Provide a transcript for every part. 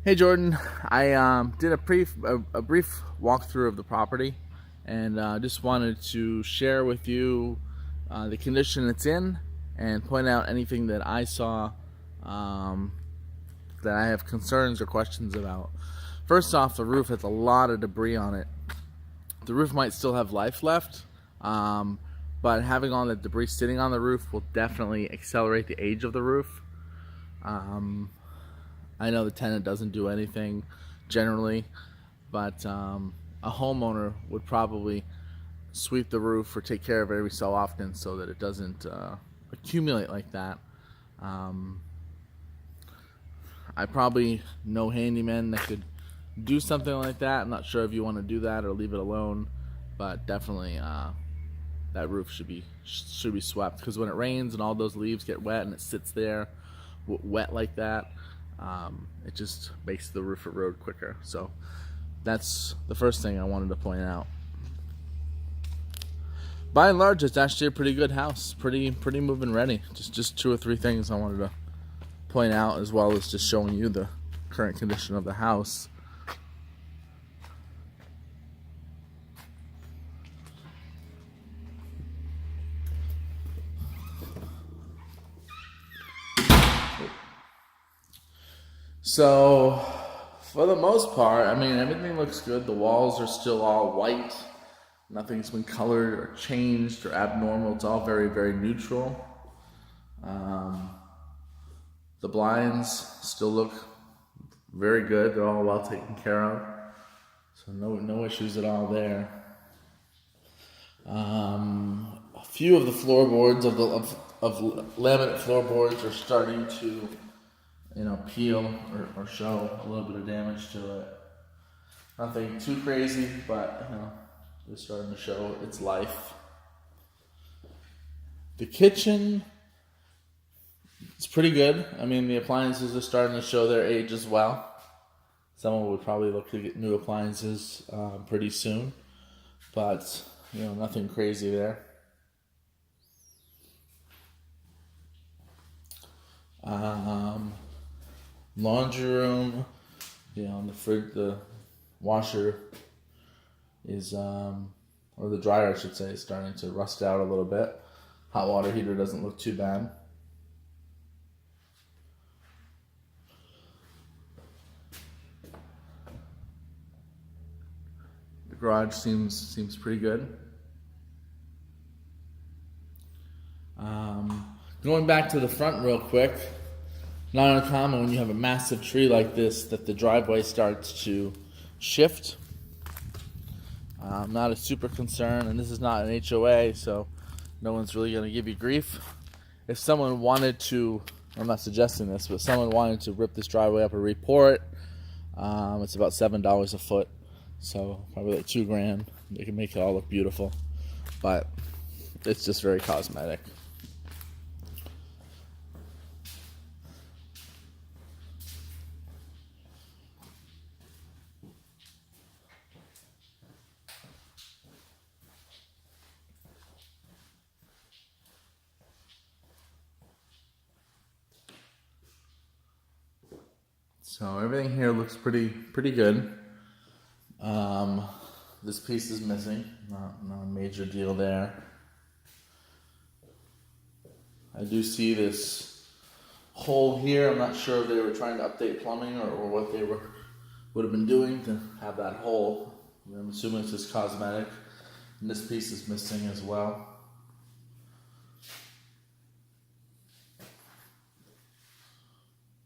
Hey Jordan, I did a brief walkthrough of the property, and just wanted to share with you the condition it's in, and point out anything that I saw um, that I have concerns or questions about. First off, the roof has a lot of debris on it. The roof might still have life left, um, but having all that debris sitting on the roof will definitely accelerate the age of the roof. Um, I know the tenant doesn't do anything generally, but a homeowner would probably sweep the roof or take care of it every so often so that it doesn't accumulate like that. Um, I probably know handymen that could do something like that. I'm not sure if you want to do that or leave it alone, but definitely that roof should be swept, because when it rains and all those leaves get wet and it sits there wet like that, it just makes the roof erode quicker. So that's the first thing I wanted to point out. By and large, it's actually a pretty good house, pretty move-in ready. Just two or three things I wanted to point out, as well as just showing you the current condition of the house. So, for the most part, I mean, everything looks good. The walls are still all white. Nothing's been colored or changed or abnormal. It's all very neutral. Um, the blinds still look very good. They're all well taken care of. So no issues at all there. A few of the floorboards of laminate floorboards are starting to, peel or show a little bit of damage to it. Nothing too crazy, but they're starting to show its life. The kitchen is pretty good. I mean, the appliances are starting to show their age as well. Someone would probably look to get new appliances pretty soon, but nothing crazy there. Um, Laundry room, the fridge, the washer is, or the dryer, I should say, is starting to rust out a little bit. Hot water heater doesn't look too bad. The garage seems pretty good. Going back to the front real quick, not uncommon when you have a massive tree like this that the driveway starts to shift. Not a super concern, and this is not an HOA, so no one's really going to give you grief. If someone wanted to, I'm not suggesting this, but if someone wanted to rip this driveway up or re-pour it, it's about $7 a foot, so probably like $2,000. They can make it all look beautiful, but it's just very cosmetic. So everything here looks pretty good. This piece is missing. Not a major deal there. I do see this hole here. I'm not sure if they were trying to update plumbing or what they would have been doing to have that hole. I'm assuming it's just cosmetic. And this piece is missing as well.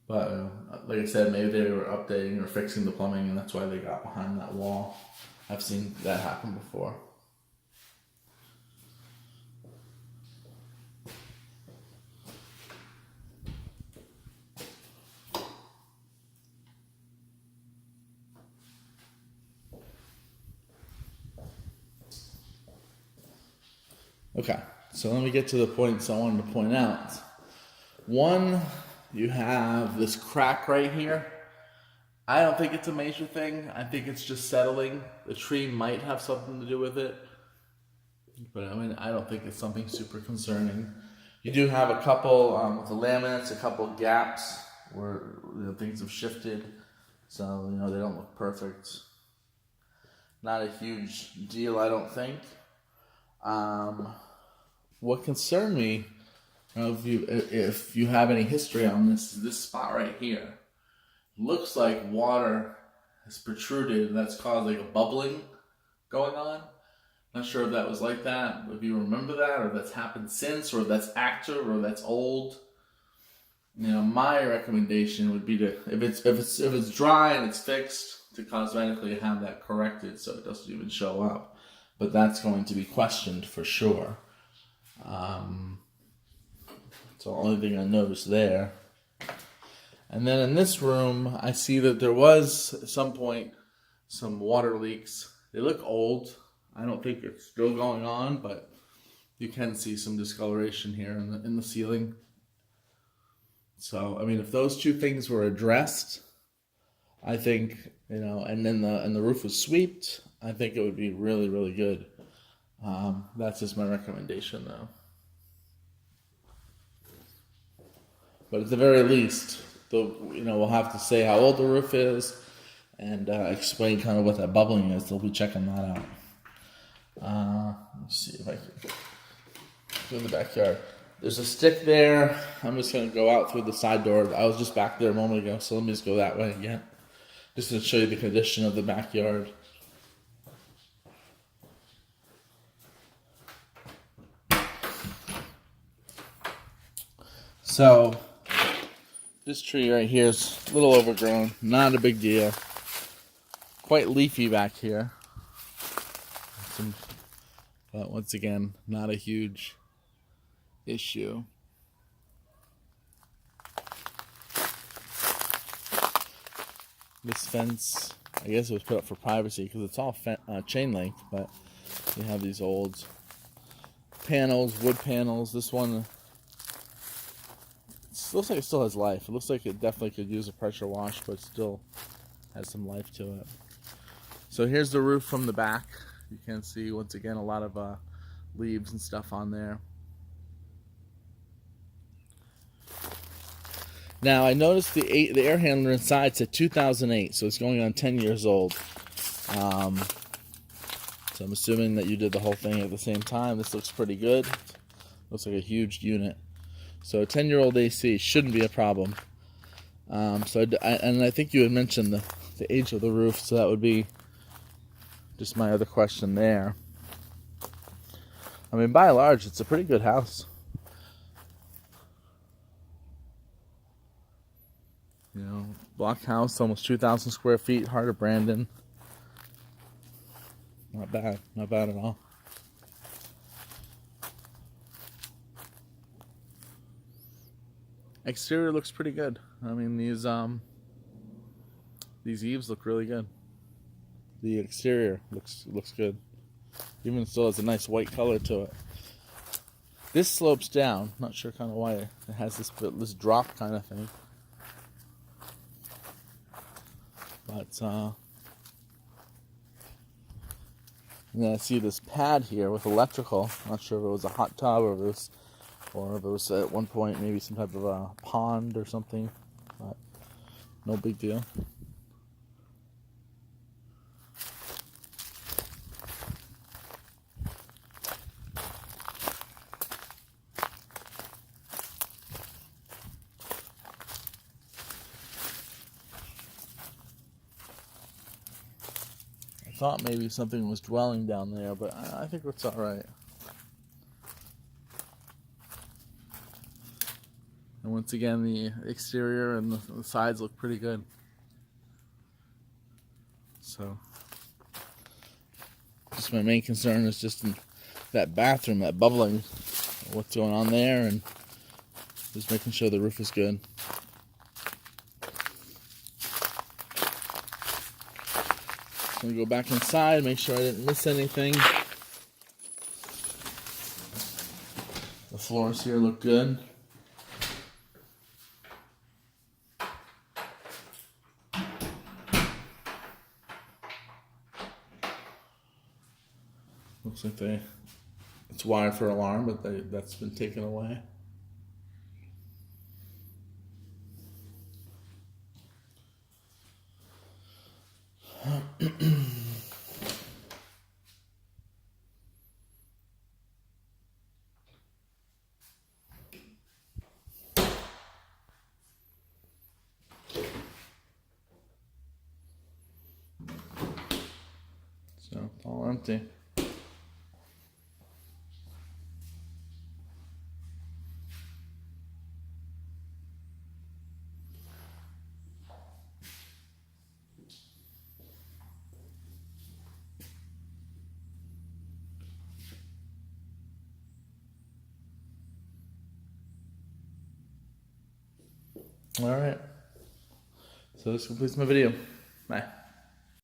But like I said, maybe they were updating or fixing the plumbing, and that's why they got behind that wall. I've seen that happen before. Okay, so let me get to the points I wanted to point out. One, you have this crack right here. I don't think it's a major thing. I think it's just settling. The tree might have something to do with it, but I mean, I don't think it's something super concerning. You do have a couple with the laminates, a couple gaps where things have shifted. So, they don't look perfect. Not a huge deal, I don't think. What concerned me, if you have any history on this spot right here, looks like water has protruded and that's caused like a bubbling going on. Not sure if that was like that, if you remember that, or if that's happened since, or if that's active, or if that's old. My recommendation would be to, if it's dry and it's fixed, to cosmetically have that corrected so it doesn't even show up. But that's going to be questioned for sure. It's the only thing I noticed there. And then in this room, I see that there was at some point some water leaks. They look old. I don't think it's still going on, but you can see some discoloration here in the ceiling. So, if those two things were addressed, I think, and then the roof was swept, I think it would be really, really good. That's just my recommendation, though. But at the very least, we'll have to say how old the roof is and explain kind of what that bubbling is. They'll be checking that out. Let's see if I can go in the backyard. There's a stick there. I'm just going to go out through the side door. I was just back there a moment ago, so let me just go that way again. Just to show you the condition of the backyard. So, this tree right here is a little overgrown. Not a big deal. Quite leafy back here. But once again, not a huge issue. This fence, I guess it was put up for privacy because it's all chain link, but you have these old panels, wood panels. This one looks like it still has life. It looks like it definitely could use a pressure wash, but it still has some life to it. So here's the roof from the back. You can see, once again, a lot of leaves and stuff on there. Now, I noticed the air handler inside said 2008, so it's going on 10 years old. So I'm assuming that you did the whole thing at the same time. This looks pretty good. Looks like a huge unit. So a 10-year-old AC shouldn't be a problem. And I think you had mentioned the age of the roof, so that would be just my other question there. By and large, it's a pretty good house. Block house, almost 2,000 square feet, heart of Brandon. Not bad at all. Exterior looks pretty good. These eaves look really good. The exterior looks good. Even still has a nice white color to it. This slopes down. Not sure kind of why it has this drop kind of thing. But then I see this pad here with electrical. Not sure if it was a hot tub or if it was at one point maybe some type of a pond or something. But no big deal. I thought maybe something was dwelling down there, but I think it's all right. And once again, the exterior and the sides look pretty good. So, just my main concern is just in that bathroom, that bubbling, what's going on there, and just making sure the roof is good. I'm going to go back inside, make sure I didn't miss anything. The floors here look good. Looks like it's wired for alarm, but that's been taken away. So it's all empty. All right. So this completes my video. Bye.